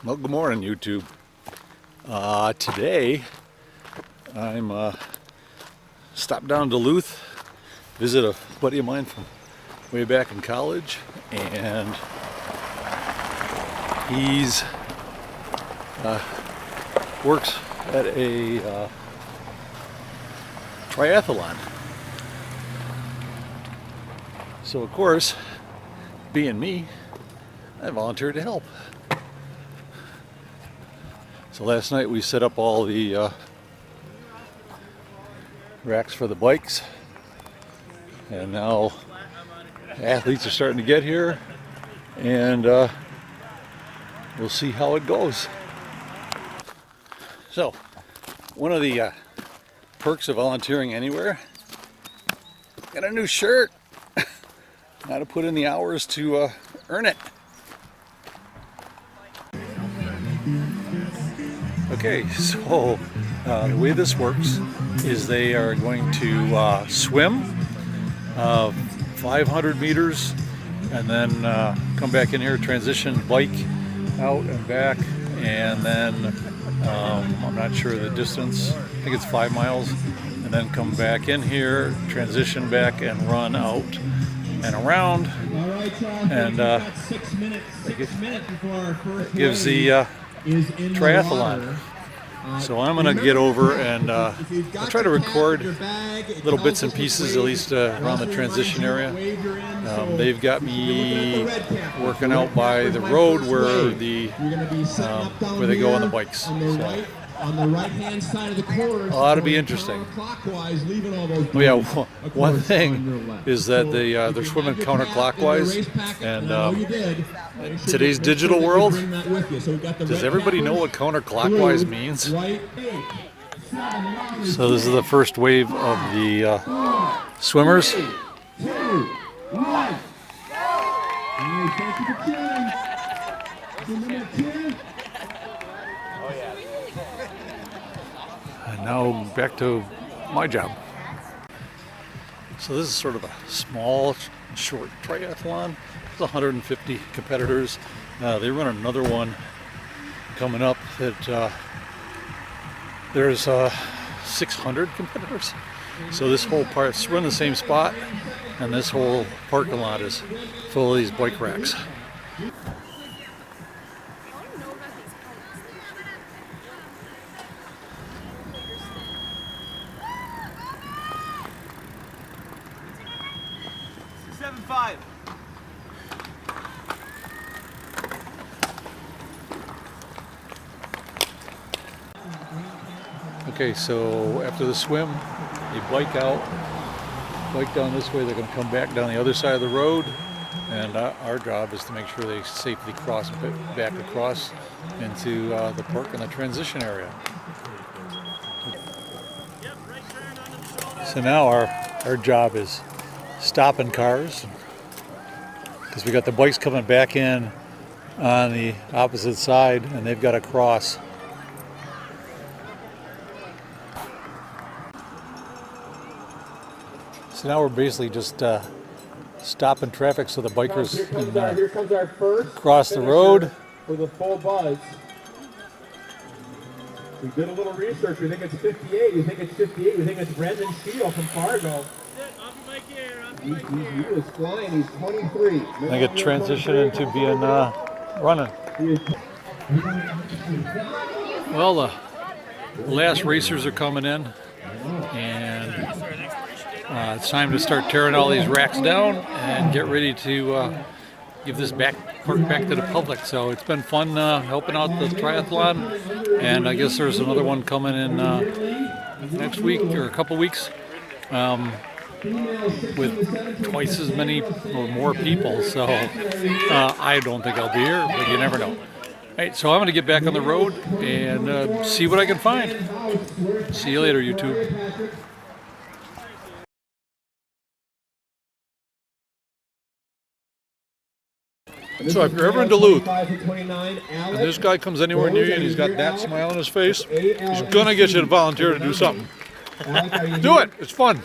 Well, good morning, YouTube. Today, I'm stopped down in Duluth, visit a buddy of mine from way back in college, and he's works at a triathlon. So of course, being me, I volunteered to help. So last night we set up all the racks for the bikes, and now athletes are starting to get here, and we'll see how it goes. So one of the perks of volunteering anywhere, got a new shirt. Got to put in the hours to earn it. Okay, so the way this works is they are going to swim 500 meters and then come back in here, transition bike out and back, and then I'm not sure the distance, I think it's 5 miles, and then come back in here, transition back and run out and around, and it gives the triathlon. So I'm going to get over and I'll try to record little bits and pieces, at least around the transition area. They've got me working out by the road where where they go on the bikes. So on the right-hand side of the course, ought to be interesting. Oh yeah, one thing is that they're swimming counterclockwise, and today's digital world, does everybody know what counterclockwise means? So this is the first wave of the swimmers. And now back to my job. So this is sort of a small, short triathlon. There's 150 competitors. They run another one coming up that there's 600 competitors. So this whole part, we're in the same spot, and this whole parking lot is full of these bike racks. Okay, so after the swim, you bike out, bike down this way. They're going to come back down the other side of the road, and our job is to make sure they safely cross back across into the park and the transition area. So now our job is stopping cars, because we got the bikes coming back in on the opposite side, and they've got to cross. So now we're basically just stopping traffic so the bikers can cross the road. For the full buzz. We did a little research. We think it's 58. We think it's 58. We think it's Brendan Steele from Fargo. He is flying. He's 23. I get transitioned into being running. Well, the last racers are coming in, and it's time to start tearing all these racks down and get ready to give this park back to the public. So it's been fun helping out the triathlon, and I guess there's another one coming in next week or a couple weeks with twice as many or more people. So I don't think I'll be here, but you never know. All right, so I'm going to get back on the road and see what I can find. See you later, YouTube. So if you're ever in Duluth and this guy comes anywhere near you and he's got that smile on his face, he's gonna get you to volunteer to do something. Do it, it's fun.